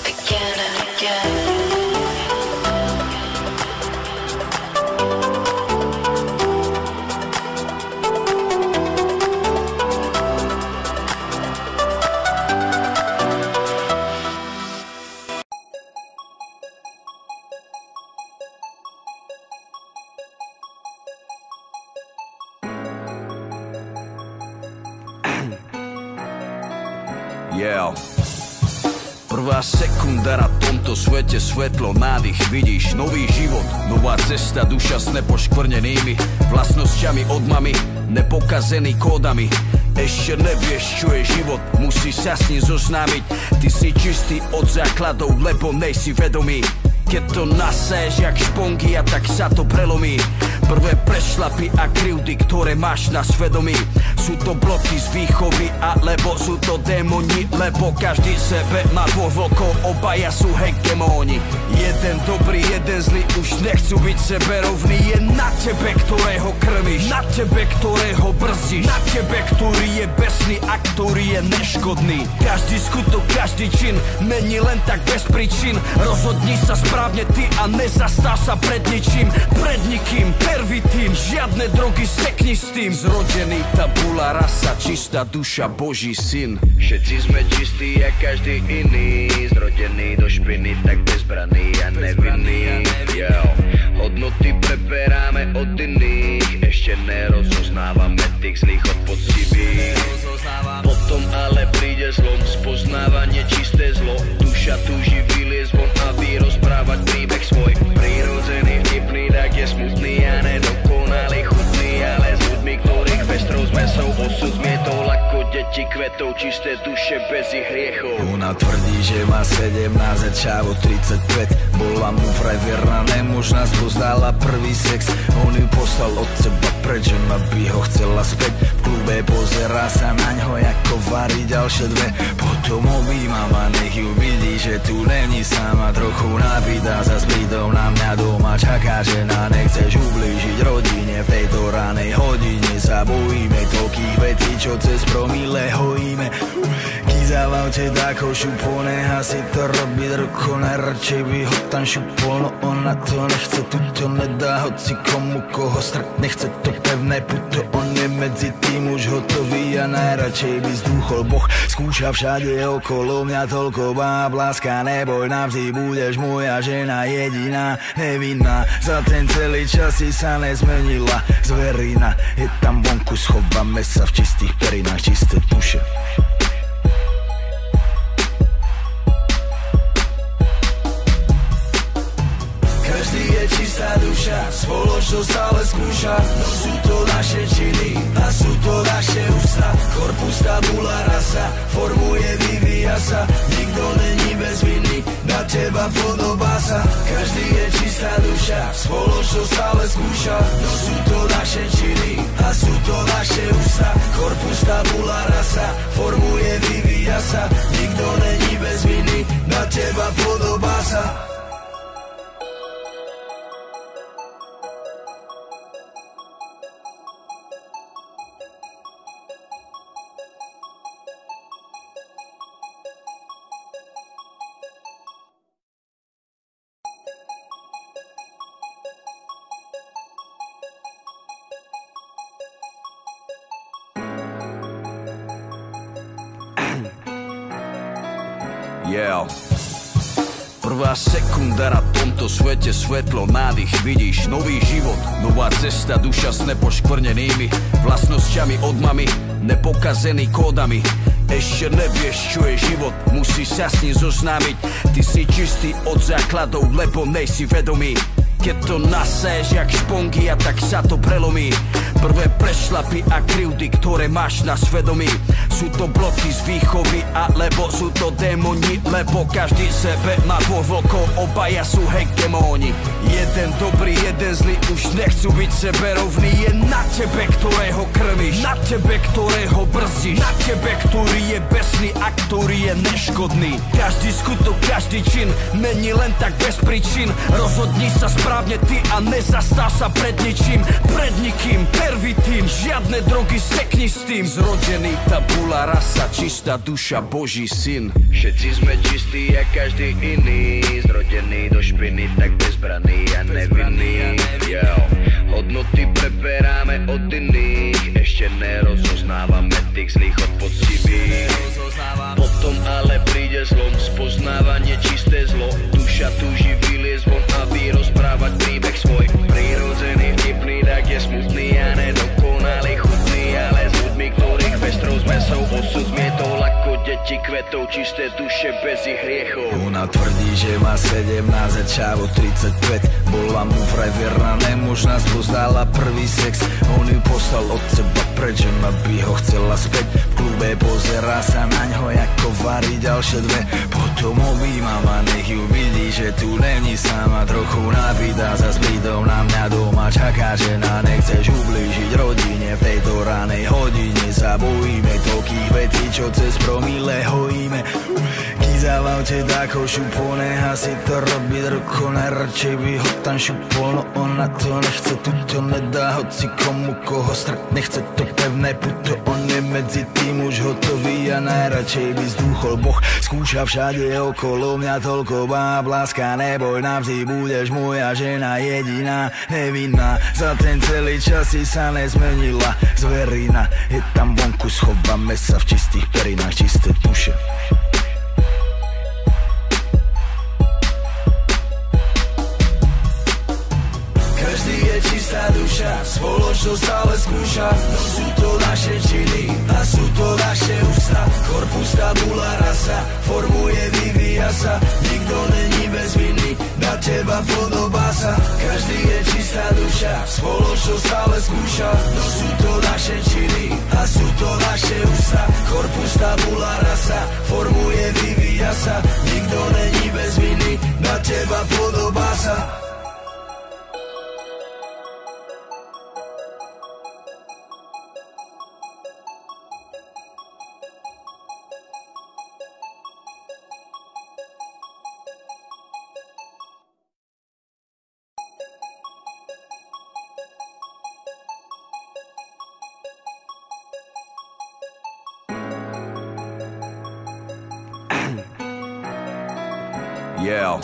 again and again. Yeah. Prvá sekunda na tomto svete, svetlo, nádych, vidíš nový život, nová cesta, duša s nepoškvrnenými vlastnosťami od mamy, nepokazený kódami. Ešte nevieš, čo je život, musíš sa s ním zoznámiť. Ty si čistý od základov, lebo nejsi vedomý. Keď to naseješ jak špongy, a tak sa to prelomí. Prvé prešlapy a krivdy, ktoré máš na svedomí, sú to bloky z výchovy, alebo sú to démoni, lebo každý sebe má dvoch vlkov, obaja sú hegemóni. Jeden dobrý, jeden zlý, už nechcú byť seberovný. Je na tebe, ktorého krmíš, na tebe, ktorého brzdíš, na tebe, ktorý je besný a ktorý je neškodný. Každý skutok, každý čin není len tak bez príčin. Rozhodni sa správne ty a nezastav sa pred ničím, pred nikým, pervitým. Žiadne drogy, sekni s tým. Zrodený tabula rasa, čistá duša, Boží syn. Všetci sme čistí jak každý iný, zrodený do špiny, tak bezbraný a nevinný. Hodnoty preberáme od iných, ešte nerozoznávame tých zlých od poctivých. Potom ale príde zlom, spoznávanie čisté zlo. Duša túži vyliezť von a vyrozprávať príbeh svoj. Prirodzený, vtipný, tak je smutný a nedokonalý, chutný, ale s ľuďmi, ktorých festrov s mesou osud zmietol ako deti kvetov, čisté duše bez ich hriechov. Ona tvrdí, že má 17 a čávo 35. Bola mu vraj verná, nemožná, spoznala prvý sex. On ju poslal od seba preč, ona by ho chcela späť. V klube pozerá sa na ňo, ako varí ďalšie dve. Potom objímava, nech ju vidí, že tu není sama. Trochu napíta sa s prídom na mňa doma, čaká žena. Nechceš ublížiť rodine, v tejto ranej hodine sa bojíme toľkých vecí, čo cez promile hojíme. Kiza v aute tako šupone, asi to robiť rukou, najradšej by ho tam šupol. No ona to nechce, tu to nedá, hoci komu koho stretne, chce to pevné puto. On je medzi tým už hotový a najradšej by zdúchol. Boh skúša všade okolo mňa toľko báb, láska, neboj, navždy budeš moja žena jediná, nevinná. Za ten celý čas si sa nezmenila zverina, je tam vonku, schováme sa v čistých perinách, čisté duše. Každý je čistá duša, spoločnosť ale skúša. No sú to naše činy a sú to naše ústa. Korpus tabula rasa, formuje, vyvíja sa. Nikto není bez viny, na teba podobá sa. Každý je čistá duša, spoločnosť ale skúša. No sú to naše činy a sú to naše ústa. Korpus tabula rasa, formuje, vyvíja sa. Nikto není bez viny, na teba podobá sa. Yeah. Prvá sekunda na tomto svete, svetlo, nádych, vidíš nový život, nová cesta, duša s nepoškvrnenými vlastnosťami od mamy, nepokazený kódami. Ešte nevieš, čo je život, musíš sa s ním zoznámiť. Ty si čistý od základov, lebo nejsi vedomý. Keď to naseješ jak špongy, a tak sa to prelomí. Prvé prešlapy a krivdy, ktoré máš na svedomí, sú to bloky z výchovy, alebo sú to démoni, lebo každý sebe má dvoch vlkov, obaja sú hegemóni. Jeden dobrý, jeden zlý, už nechcú byť seberovný. Je na tebe, ktorého krmíš, na tebe, ktorého brzdíš, na tebe, ktorý je bez jasný a ktorý je neškodný. Každý skutok, každý čin není len tak bez príčin. Rozhodni sa správne ty a nezastav sa pred ničím, pred nikým, pervitín, žiadne drogy, sekni s tým. Zrodený tabula rasa, čistá duša, Boží syn. Všetci sme čistí a každý iný, zrodený do špiny, tak bezbraný a nevinný. Hodnoty preberáme od iných, ešte nerozoznávame tých zlých od poctivých. Potom ale príde zlom, spoznávanie čisté zlo. Duša túži vyliesť von a vyrozprávať príbeh svoj. Prirodzený, vtipný, tak je smutný a nedokonalý, chutný, ale s ľuďmi, ktorých pestrou zmesou osud zmietol ako deti kvetov, čisté duše bez ich hriechov. Ona tvrdí, že má 17 a čavo 35. Bola mu vraj verná, nemožná, spoznala prvý sex. On ju poslal od seba preč, že ma by ho chcela späť. V klube pozerá sa naňho, ako varí ďalšie dve. Potom objímam a nech ju vidí, že tu není sama. Trochu napíta sa s prídom na mňa doma čaká žena. Nechceš ublížiť rodine v tejto ranej hodine. Sa bojíme toľkých vecí, čo cez promile hojíme. Kýza v aute tako šupone, asi to robiť rukou, najradšej by ho tam šupol. No ona to nechce, tu to nedá, hoci komu koho stretne, chce to pevné puto. On je medzi tým už hotový a najradšej by zdúchol. Boh skúša všade okolo mňa toľko báb, láska, neboj, navždy budeš moja žena jediná, nevinná. Za ten celý čas si sa nezmenila zverina. Je tam vonku, schováme sa v čistých perinách, čisté duše. Každý je čistá duša, spoločnosť ale skúša. No sú to naše činy a sú to naše ústa. Korpus tabula rasa, formuje, vyvíja sa. Nikto není bez viny, na teba podobá sa. Každý je čistá duša, spoločnosť ale skúša. No sú to naše činy a sú to naše ústa. Korpus tabula rasa, formuje, vyvíja sa. Nikto není bez viny, na teba podobá sa. Yeah.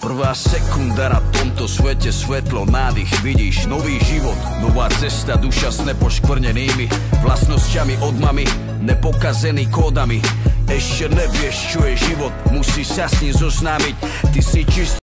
Prvá sekunda na tomto svete, svetlo, nádych, vidíš nový život, nová cesta, duša s nepoškvrnenými vlastnosťami od mamy, nepokazený kódami. Ešte nevieš, čo je život, musíš sa s ním zoznámiť, ty si čistý.